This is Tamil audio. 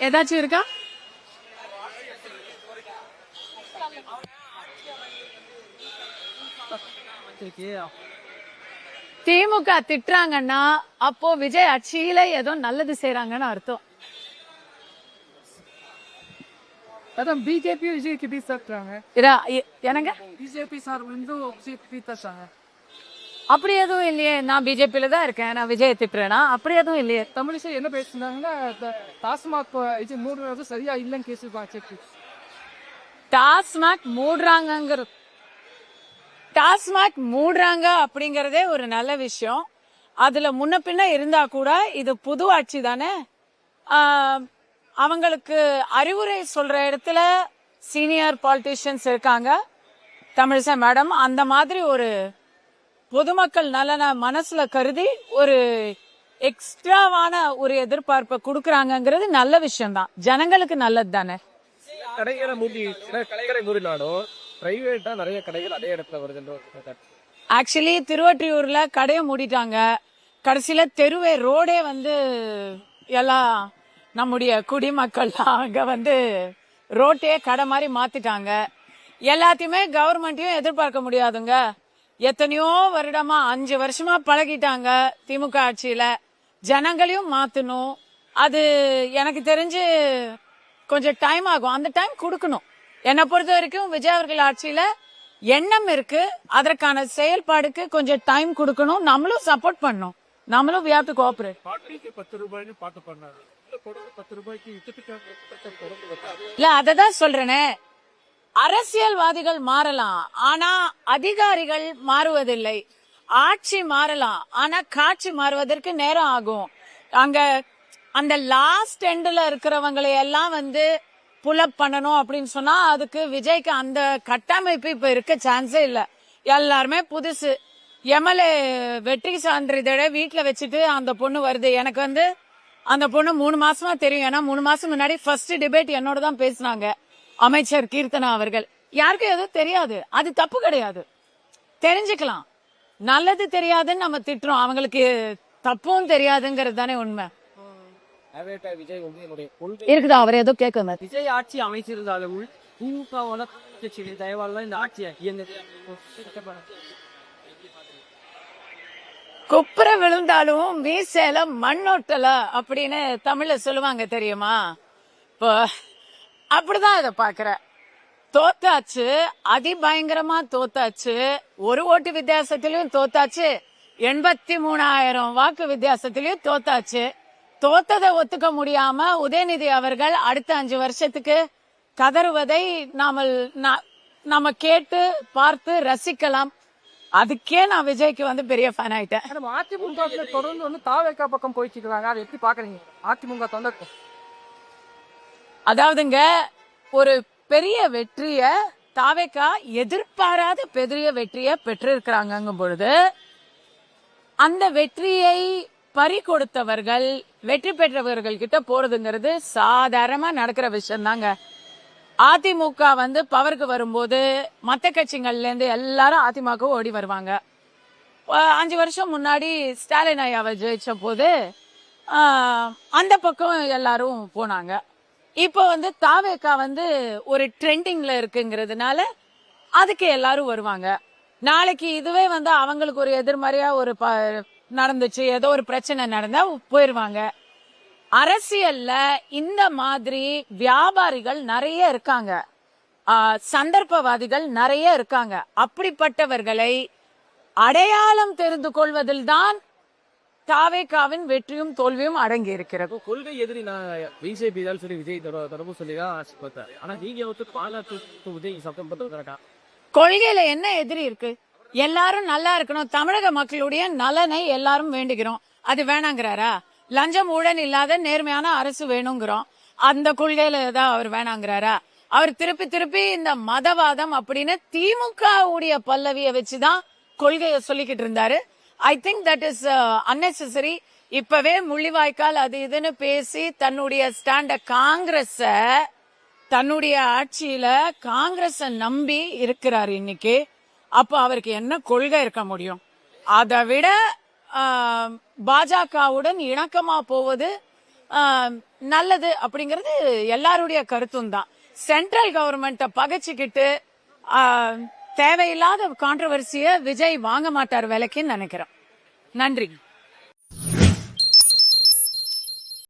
ஏதாச்சும் இருக்கா? திமுக திட்டுறாங்கன்னா அப்போ விஜய் ஆட்சியில ஏதோ நல்லது செய்யறாங்கன்னு அர்த்தம். அதான் பிஜேபி விஜய்க்கு பீஸ் சாப்பிட்றாங்க. என்னங்க பிஜேபி சார் வந்து விஜய்க்கு பீஸ் தர்றாங்க. அப்படி எதுவும் இல்லையே. நான் பிஜேபியில தான் இருக்கேன். நான் விஜய் திட்டுறேனா? அப்படி எதுவும் இல்லையே. தமிழிசை என்ன பேசுனாங்கன்னா டாஸ்மாக் இது மூடுறது சரியா இல்லைன்னு கேஸ் டாஸ்மாக் மூடுறாங்க டாஸ்மாக் மூடுறாங்க அப்படிங்கறதே ஒரு நல்ல விஷயம். அதுல முன்ன பின்ன இருந்தா கூட இது புது ஆட்சி தானே. அவங்களுக்கு அறிவுரை சொல்ற இடத்துல சீனியர் பாலிட்டிஷியன்ஸ் இருக்காங்க. தமிழிசை மேடம் அந்த மாதிரி ஒரு பொதுமக்கள் நலனை மனசுல கருதி ஒரு எக்ஸ்ட்ராவான ஒரு எதிர்பார்ப்பை கொடுக்கறாங்கிறது நல்ல விஷயம் தான். ஜனங்களுக்கு நல்லது தானே. கடைகளை மூடினாலும் பிரைவேட்டா நிறைய கடைகள் அதே இடத்துல வருது. ஆக்சுவலி திருவொற்றியூர்ல கடையை மூடிட்டாங்க. கடைசியில தெருவே ரோடே வந்து எல்லாம் நம்முடைய குடிமக்கள்லாம் அங்க ரோட்டையே கடை மாதிரி மாத்திட்டாங்க. எல்லாத்தையுமே கவர்மெண்ட்டையும் எதிர்பார்க்க முடியாதுங்க. எத்தனையோ வருடமா 5 வருஷமா பழகிட்டாங்க திமுக ஆட்சியில. ஜனங்களையும் மாத்தணும். அது எனக்கு தெரிஞ்சு கொஞ்சம் டைம் ஆகும். அந்த டைம் கொடுக்கணும். என்னை பொறுத்த வரைக்கும் விஜய் அவர்கள் ஆட்சியில எண்ணம் இருக்கு. அதற்கான செயல்பாடுக்கு கொஞ்சம் டைம் கொடுக்கணும். நம்மளும் சப்போர்ட் பண்ணணும். நம்மளும் we have to cooperate. 10 ரூபாய்னு பாட்டு பண்ணாரு. 10 ரூபாய்க்கு இல்ல அததான் சொல்றேனே. அரசியல்வாதிகள் மாறலாம், ஆனா அதிகாரிகள் மாறுவதில்லை. ஆட்சி மாறலாம், ஆனா காட்சி மாறுவதற்கு நேரம் ஆகும். அங்க அந்த லாஸ்ட் எண்ட்ல இருக்கிறவங்களை எல்லாம் புல்அப் பண்ணணும் அப்படின்னு சொன்னா அதுக்கு விஜய்க்கு அந்த கட்டமைப்பு இப்ப இருக்க சான்ஸே இல்ல. எல்லாருமே புதுசு. எம்எல்ஏ வெற்றி சான்றிதழை வீட்டுல வச்சுட்டு அந்த பொண்ணு வருது. எனக்கு அந்த பொண்ணு 3 மாசமா தெரியும். ஏன்னா 3 மாசம் முன்னாடி ஃபர்ஸ்ட் டிபேட் என்னோட தான் பேசினாங்க அமைச்சர் கீர்த்தனா அவர்கள். யாருக்கும் எதுவும் தெரியாது. அது தப்பு கிடையாது, தெரிஞ்சுக்கலாம். நல்லது தெரியாதுன்னு நம்ம திட்டுறோம். அவங்களுக்கு தப்பும் தெரியாதுங்கிறது தானே உண்மை. இருக்குதா? அவர் ஏதோ கேட்க விஜய் ஆட்சி அமைச்சிருந்தாலும் திமுக தயவால இந்த ஆட்சியை குப்புற விழுந்தாலும் மீசேல மண்ணோட்டல அப்படின்னு தமிழ்ல சொல்லுவாங்க தெரியுமா? இப்போ அப்படிதான் இதை பாக்குற. தோத்தாச்சு, அதிபயங்கரமா தோத்தாச்சு. ஒரு ஓட்டு வித்தியாசத்திலயும் தோத்தாச்சு, 83,000 வாக்கு வித்தியாசத்திலயும் தோத்தாச்சு. தோத்ததை ஒத்துக்க முடியாம உதயநிதி அவர்கள் அடுத்த 5 வருஷத்துக்கு கதறுவதை நாம கேட்டு பார்த்து ரசிக்கலாம். அதுக்கே நான் விஜய்க்கு பெரிய ஃபேன் ஆயிட்டேன். அதிமுக தொடர்ந்து தாவேக்கா பக்கம் போயிட்டு இருக்காங்க. அதை எப்படி பாக்குறீங்க? அதிமுக தொண்டர் அதாவதுங்க, ஒரு பெரிய வெற்றிய தாவேக்கா எதிர்பாராத பெரிய வெற்றிய பெற்றிருக்கிறாங்க பொழுது அந்த வெற்றியை பறி கொடுத்தவர்கள் வெற்றி பெற்றவர்கள் கிட்ட போறதுங்கிறது சாதாரணமா நடக்கிற விஷயம் தாங்க. அதிமுக பவருக்கு வரும்போது மத்த கட்சிகள்ல இருந்து எல்லாரும் அதிமுக ஓடி வருவாங்க. 5 வருஷம் முன்னாடி ஸ்டாலின் ஐயாவை ஜெயிச்ச போது அந்த பக்கம் எல்லாரும் போனாங்க. இப்போ தாவேக்கா ஒரு ட்ரெண்டிங்ல இருக்குங்கிறதுனால அதுக்கு எல்லாரும் வருவாங்க. நாளைக்கு இதுவே அவங்களுக்கு ஒரு எதிர்மறையா ஒரு நடந்துச்சு, ஏதோ ஒரு பிரச்சனை நடந்தா போயிருவாங்க. அரசியல்ல இந்த மாதிரி வியாபாரிகள் நிறைய இருக்காங்க, சந்தர்ப்பவாதிகள் நிறைய இருக்காங்க. அப்படிப்பட்டவர்களை அடையாளம் தெரிந்து கொள்வதில் தான் தாவேக்காவின் வெற்றியும் தோல்வியும் அடங்கி இருக்கிறது. கொள்கை எதிரி நான் பிஜேபி தான் சொல்லி விஜய் தொடர்பு சொல்லிதான் ஆட்சி பார்த்தாரு. ஆனா நீங்க பாலாத்து உதய் சத்தம் பார்த்தா கொள்கையில என்ன எதிரி இருக்கு? எல்லாரும் நல்லா இருக்கணும், தமிழக மக்களுடைய நலனை எல்லாரும் வேண்டுகிறோம். அது வேணாங்கிறாரா? லஞ்சம் ஊழல் இல்லாத நேர்மையான அரசு வேணுங்கிறோம். அந்த கொள்கையில தான் அவர் வேணாங்கிறாரா? அவர் திருப்பி திருப்பி இந்த மதவாதம் அப்படின்னு திமுக உடைய பல்லவிய வச்சுதான் கொள்கையை சொல்லிக்கிட்டு இருந்தாரு. I think that is unnecessary. இப்பவே முள்ளிவாய்க்கால் அது இதுன்னு பேசி தன்னுடைய ஸ்டாண்ட தன்னுடைய ஆட்சியில காங்கிரஸ நம்பி இருக்கிறார் இன்னைக்கு. அப்ப அவருக்கு என்ன கொள்கை இருக்க முடியும்? அதை விட பாஜகவுடன் இணக்கமா போவது நல்லது அப்படிங்கறது எல்லாருடைய கருத்தும் தான். சென்ட்ரல் கவர்மெண்ட்ட பகைச்சுக்கிட்டு தேவையில்லாத கான்ட்ரவர்சிய விஜய் வாங்க மாட்டார் விலைக்குன்னு நினைக்கிறேன். நன்றி.